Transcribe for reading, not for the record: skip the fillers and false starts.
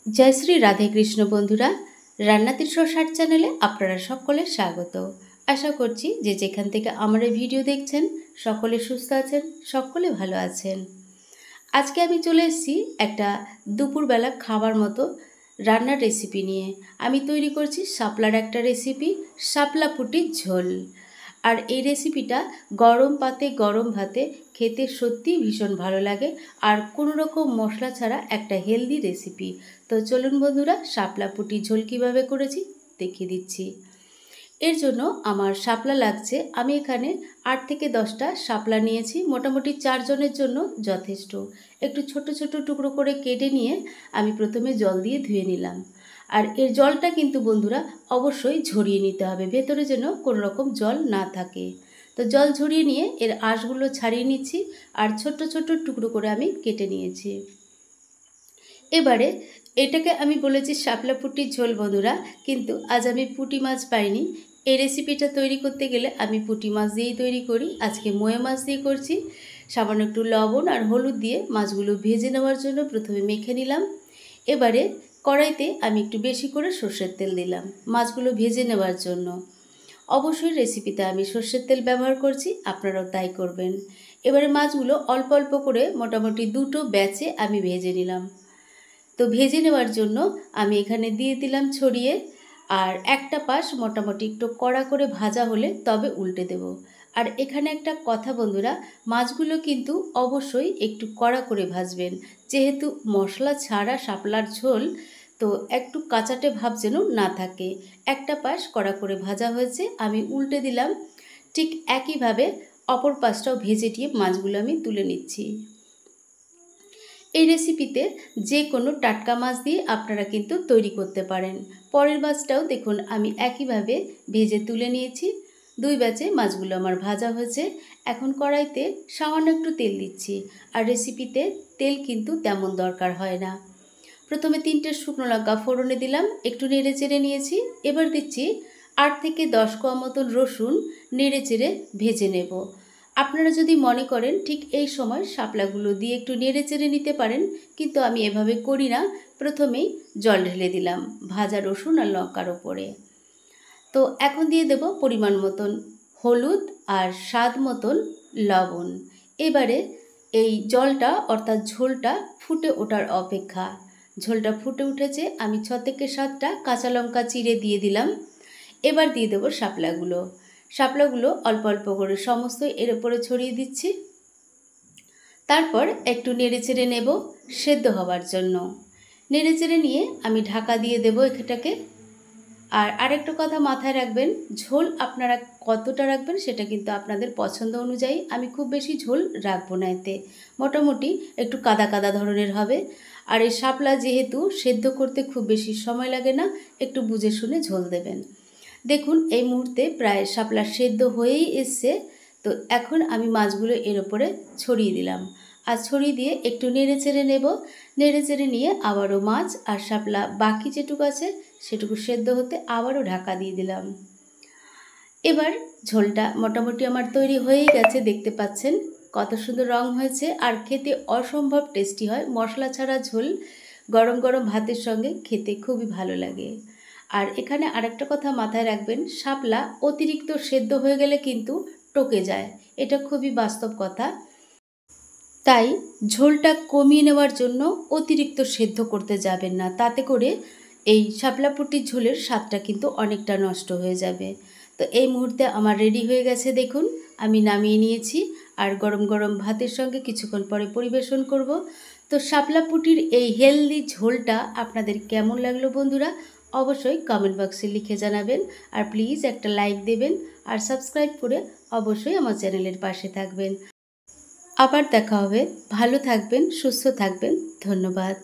जय श्री राधे कृष्ण बंधुरा रान्ना 360 चैनेले आपनारा सकले स्वागत। आशा करछि जे जेखान थेके आमार एई भिडियो देखछेन सकले सुस्थ आछेन, सकले भालो आछेन। आजके आमि चले एसेछि एकटा दुपुरबेला खाबार मतो रान्नार रेसिपि निये। आमि तैरि करछि शापलार एकटा रेसिपि, शापला पुटिर झोल। और এই রেসিপিটা গরম পাতে গরম ভাতে খেতে সত্যিই ভীষণ ভালো লাগে আর কোনো রকম মশলা ছাড়া একটা হেলদি রেসিপি। তো চলুন বন্ধুরা শাপলা পুটির ঝোল কীভাবে করেছি দেখিয়ে দিচ্ছি। এর জন্য আমার শাপলা লাগছে, আমি এখানে 8 থেকে 10টা শাপলা নিয়েছি, মোটামুটি 4 জনের জন্য যথেষ্ট। একটু ছোট ছোট টুকরো করে কেটে নিয়ে আমি প্রথমে জল দিয়ে ধুয়ে নিলাম। আর এর জলটা কিন্তু বন্ধুরা অবশ্যই ঝরিয়ে নিতে হবে, ভেতরে যেন কোনো রকম জল না থাকে। তো জল ঝরিয়ে নিয়ে এর আঁশগুলো ছাড়িয়ে নিচ্ছি আর ছোট ছোট টুকরো করে আমি কেটে নিয়েছি। এবারে এটাকে আমি বলেছি শাপলা পুটির ঝোল বন্ধুরা, কিন্তু আজ আমি পুঁটি মাছ পাইনি। এই রেসিপিটা তৈরি করতে গেলে আমি পুঁটি মাছ দিয়েই তৈরি করি। আজকে মোয়া মাছ দিয়ে করছি। সামান্য একটু লবণ আর হলুদ দিয়ে মাছগুলো ভেজে নেওয়ার জন্য প্রথমে মেখে নিলাম। এবারে কড়াইতে আমি একটু বেশি করে সর্ষের তেল দিলাম মাছগুলো ভেজে নেওয়ার জন্য। অবশ্যই রেসিপিতে আমি সর্ষের তেল ব্যবহার করছি, আপনারাও তাই করবেন। এবারে মাছগুলো অল্প অল্প করে মোটামুটি 2টো ব্যাচে আমি ভেজে নিলাম। তো ভেজে নেওয়ার জন্য আমি এখানে দিয়ে দিলাম ছড়িয়ে, আর একটা পাশ মোটামুটি একটু কড়া করে ভাজা হলে তবে উল্টে দেব। আর এখানে একটা কথা বন্ধুরা, মাছগুলো কিন্তু অবশ্যই একটু কড়া করে ভাজবেন, যেহেতু মশলা ছাড়া শাপলার ঝোল, তো একটু কাঁচাটে ভাব যেন না থাকে। একটা পাশ কড়া করে ভাজা হয়েছে, আমি উল্টে দিলাম। ঠিক একইভাবে অপর পাশটাও ভেজে দিয়ে মাছগুলো আমি তুলে নিচ্ছি। এই রেসিপিতে যে কোনো টাটকা মাছ দিয়ে আপনারা কিন্তু তৈরি করতে পারেন। পরের মাছটাও দেখুন আমি একইভাবে ভেজে তুলে নিয়েছি। 2 ব্যাচে মাছগুলো আমার ভাজা হয়েছে। এখন কড়াইতে সামান্য একটু তেল দিচ্ছি, আর রেসিপিতে তেল কিন্তু তেমন দরকার হয় না। প্রথমে 3টে শুকনো লঙ্কা ফোড়নে দিলাম, একটু নেড়ে চেড়ে নিয়েছি। এবার দিচ্ছি 8 থেকে 10 কোয়া মতন রসুন, নেড়ে চেড়ে ভেজে নেব। আপনারা যদি মনে করেন ঠিক এই সময় শাপলাগুলো দিয়ে একটু নেড়ে চেড়ে নিতে পারেন, কিন্তু আমি এভাবে করি না। প্রথমেই জল ঢেলে দিলাম ভাজা রসুন আর লঙ্কার ওপরে। তো এখন দিয়ে দেব পরিমাণ মতন হলুদ আর স্বাদ মতন লবণ। এবারে এই জলটা অর্থাৎ ঝোলটা ফুটে ওঠার অপেক্ষা। ঝোলটা ফুটে উঠেছে, আমি 6 থেকে 7টা কাঁচা লঙ্কা চিড়ে দিয়ে দিলাম। এবার দিয়ে দেবো শাপলাগুলো। শাপলাগুলো অল্প অল্প করে সমস্ত এর উপরে ছড়িয়ে দিচ্ছি। তারপর একটু নেড়ে চেড়ে নেব সেদ্ধ হওয়ার জন্য। নেড়ে চেড়ে নিয়ে আমি ঢাকা দিয়ে দেবো এটাকে। আর আরেকটা কথা মাথায় রাখবেন, ঝোল আপনারা কতটা রাখবেন সেটা কিন্তু আপনাদের পছন্দ অনুযায়ী। আমি খুব বেশি ঝোল রাখবো না, এতে মোটামুটি একটু কাদা কাদা ধরনের হবে। আর এই শাপলা যেহেতু সেদ্ধ করতে খুব বেশি সময় লাগে না, একটু বুঝে শুনে ঝোল দেবেন। দেখুন এই মুহূর্তে প্রায় শাপলা সেদ্ধ হয়েই এসছে। তো এখন আমি মাছগুলো এর ওপরে ছড়িয়ে দিলাম, আর ছড়িয়ে দিয়ে একটু নেড়ে চেড়ে নেব। নেড়ে চেড়ে নিয়ে আবারও মাছ আর শাপলা বাকি যেটুকু আছে সেটুকু সেদ্ধ হতে আবারও ঢাকা দিয়ে দিলাম। এবার ঝোলটা মোটামুটি আমার তৈরি হয়েই গেছে, দেখতে পাচ্ছেন কত সুন্দর রং হয়েছে আর খেতে অসম্ভব টেস্টি হয়। মশলা ছাড়া ঝোল গরম গরম ভাতের সঙ্গে খেতে খুবই ভালো লাগে। আর এখানে আরেকটা কথা মাথায় রাখবেন, শাপলা অতিরিক্ত সেদ্ধ হয়ে গেলে কিন্তু টকে যায়, এটা খুবই বাস্তব কথা। তাই ঝোলটা কমিয়ে নেওয়ার জন্য অতিরিক্ত সেদ্ধ করতে যাবেন না, তাতে করে এই শাপলা পুটির ঝোলের স্বাদটা কিন্তু অনেকটা নষ্ট হয়ে যাবে। তো এই মুহূর্তে আমার রেডি হয়ে গেছে, দেখুন আমি নামিয়ে নিয়েছি। আর গরম গরম ভাতের সঙ্গে কিছুক্ষণ পরে পরিবেশন করব। তো শাপলা পুটির এই হেলদি ঝোলটা আপনাদের কেমন লাগলো বন্ধুরা, অবশ্যই কমেন্ট বক্সে লিখে জানাবেন। আর প্লিজ একটা লাইক দেবেন আর সাবস্ক্রাইব করে অবশ্যই আমার চ্যানেলের পাশে থাকবেন। আবার দেখা হবে। ভালো থাকবেন, সুস্থ থাকবেন। ধন্যবাদ।